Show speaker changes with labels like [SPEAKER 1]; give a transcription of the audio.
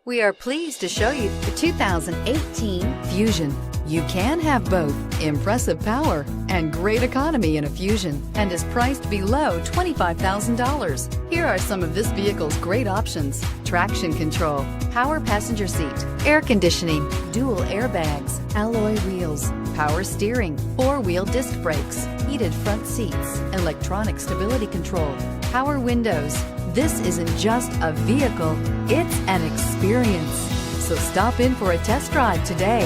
[SPEAKER 1] We are pleased to show you the 2018 Fusion. You can have both impressive power and great economy in a Fusion, and is priced below $25,000. Here are some of this vehicle's great options: traction control, power passenger seat, air conditioning, dual airbags, alloy wheels, power steering, four-wheel disc brakes, heated front seats, electronic stability control, power windows. This isn't just a vehicle, it's an experience. So stop in for a test drive today.